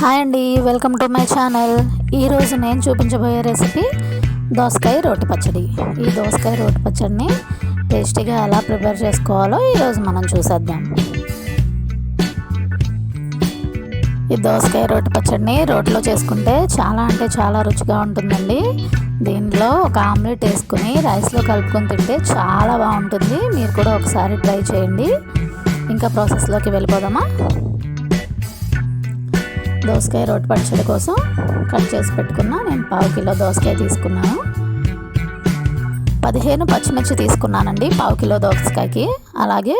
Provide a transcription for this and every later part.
Hi అండి, welcome to my channel. ఈరోజు నేను చూపించబోయే రెసిపీ దోసకాయ రోటి పచ్చడి. ఈ దోసకాయ రోటి పచ్చడిని టేస్టీగా ఎలా ప్రిపేర్ చేసుకోవాలో ఈరోజు మనం చూసేద్దాం. ఈ దోసకాయ రోటి పచ్చడిని రోట్లో చేసుకుంటే చాలా అంటే చాలా రుచిగా ఉంటుందండి. దీనిలో ఒక ఆమ్లెట్ వేసుకుని రైస్లో కలుపుకొని తింటే చాలా బాగుంటుంది. మీరు కూడా ఒకసారి ట్రై చేయండి. ఇంకా ప్రాసెస్లోకి వెళ్ళిపోదామా? దోసకాయ రోటి పచ్చడి కోసం కట్ చేసి పెట్టుకున్న నేను 1/2 కిలో దోసకాయ తీసుకున్నాను. 15 పచ్చిమిర్చి తీసుకున్నానండి 1/2 కిలో దోసకాయకి. అలాగే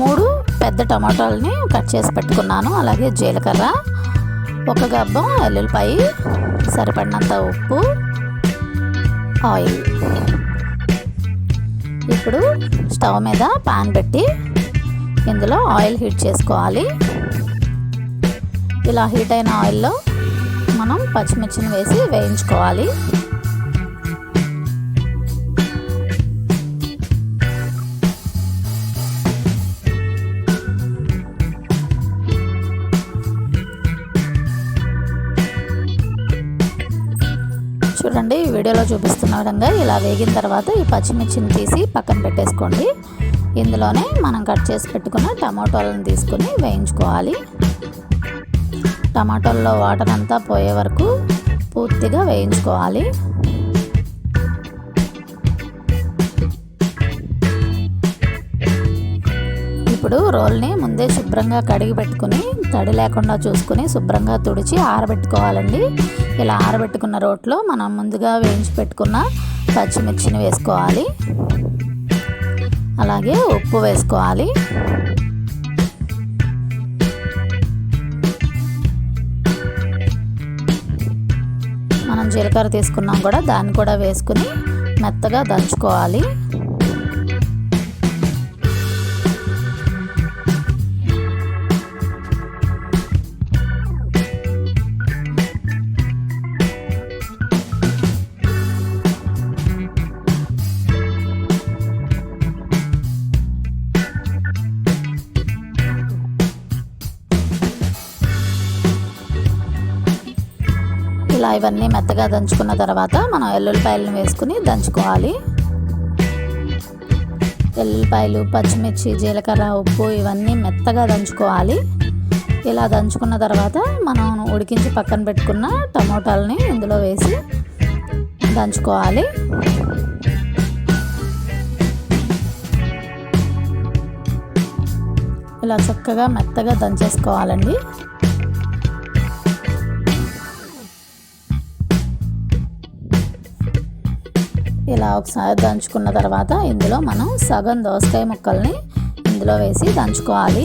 3 పెద్ద టమాటాలని కట్ చేసి పెట్టుకున్నాను. అలాగే జీలకర్ర, 1 గబ్బం ఎల్లుల్లిపాయ, సరిపడినంత ఉప్పు, ఆయిల్. ఇప్పుడు స్టవ్ మీద పాన్ పెట్టి ఇందులో ఆయిల్ హీట్ చేసుకోవాలి. ఇలా హీట్ అయిన ఆయిల్లో మనం పచ్చిమిర్చిని వేసి వేయించుకోవాలి. చూడండి, ఈ వీడియోలో చూపిస్తున్న విధంగా ఇలా వేగిన తర్వాత ఈ పచ్చిమిర్చిని తీసి పక్కన పెట్టేసుకోండి. ఇందులోనే మనం కట్ చేసి పెట్టుకున్న టమాటోలను తీసుకుని వేయించుకోవాలి. టమాటోల్లో వాటర్ అంతా పోయే వరకు పూర్తిగా వేయించుకోవాలి. ఇప్పుడు రోల్ని ముందే శుభ్రంగా కడిగి పెట్టుకుని తడి లేకుండా చూసుకుని శుభ్రంగా తుడిచి ఆరబెట్టుకోవాలండి. ఇలా ఆరబెట్టుకున్న రోట్లో మనం ముందుగా వేయించి పెట్టుకున్న పచ్చిమిర్చిని వేసుకోవాలి. అలాగే ఉప్పు వేసుకోవాలి. మనం జీలకర్ర తీసుకున్నాం కూడా, దాన్ని కూడా వేసుకుని మెత్తగా దంచుకోవాలి. ఇలా ఇవన్నీ మెత్తగా దంచుకున్న తర్వాత మనం ఎల్లుల్లిపాయలను వేసుకుని దంచుకోవాలి. ఎల్లుల్లిపాయలు, పచ్చిమిర్చి, జీలకర్ర, ఉప్పు ఇవన్నీ మెత్తగా దంచుకోవాలి. ఇలా దంచుకున్న తర్వాత మనం ఉడికించి పక్కన పెట్టుకున్న టమోటాలని ఇందులో వేసి దంచుకోవాలి. ఇలా చక్కగా మెత్తగా దంచేసుకోవాలండి. ఇలా ఒకసారి దంచుకున్న తర్వాత ఇందులో మనం సగం దోసకాయ ముక్కల్ని ఇందులో వేసి దంచుకోవాలి.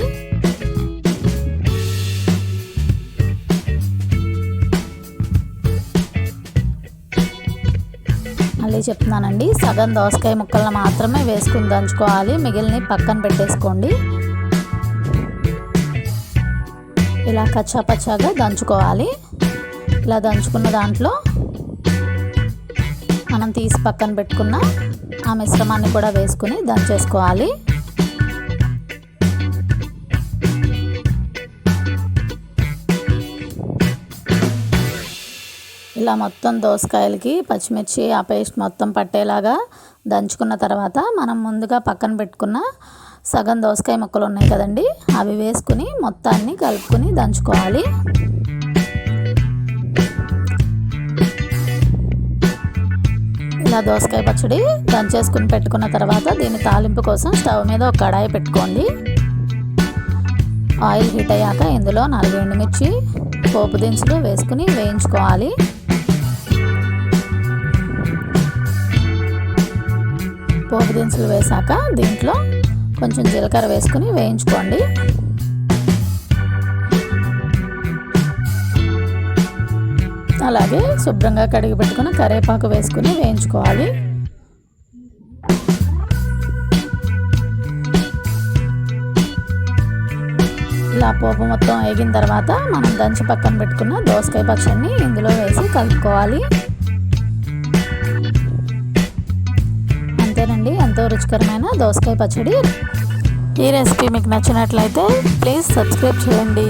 మళ్ళీ చెప్తున్నానండి, సగం దోసకాయ ముక్కలను మాత్రమే వేసుకుని దంచుకోవాలి. మిగిలిన పక్కన పెట్టేసుకోండి. ఇలా కచ్చాపచ్చాగా దంచుకోవాలి. ఇలా దంచుకున్న దాంట్లో మనం తీసి పక్కన పెట్టుకున్న ఆ మిశ్రమాన్ని కూడా వేసుకుని దంచేసుకోవాలి. ఇలా మొత్తం దోసకాయలకి పచ్చిమిర్చి ఆ పేస్ట్ మొత్తం పట్టేలాగా దంచుకున్న తర్వాత మనం ముందుగా పక్కన పెట్టుకున్న సగం దోసకాయ ముక్కలు ఉన్నాయి కదండి, అవి వేసుకుని మొత్తాన్ని కలుపుకొని దంచుకోవాలి. ఇలా దోసకాయ పచ్చడి దంచేసుకుని పెట్టుకున్న తర్వాత దీని తాలింపు కోసం స్టవ్ మీద ఒక కడాయి పెట్టుకోండి. ఆయిల్ హీట్ అయ్యాక ఇందులో 4 ఎండుమిర్చి, పోపు దినుసులు వేసుకుని వేయించుకోవాలి. పోపు దినుసులు వేసాక దీంట్లో కొంచెం జీలకర్ర వేసుకుని వేయించుకోండి. అలాగే శుభ్రంగా కడిగి పెట్టుకుని కరివేపాకు వేసుకుని వేయించుకోవాలి. ఇలా పోపు మొత్తం వేగిన తర్వాత మనం దంచి పక్కన పెట్టుకున్న దోసకాయ పచ్చడిని ఇందులో వేసి కలుపుకోవాలి. అంతేనండి, ఎంతో రుచికరమైన దోసకాయ పచ్చడి. ఈ రెసిపీ మీకు నచ్చినట్లయితే ప్లీజ్ సబ్స్క్రైబ్ చేయండి.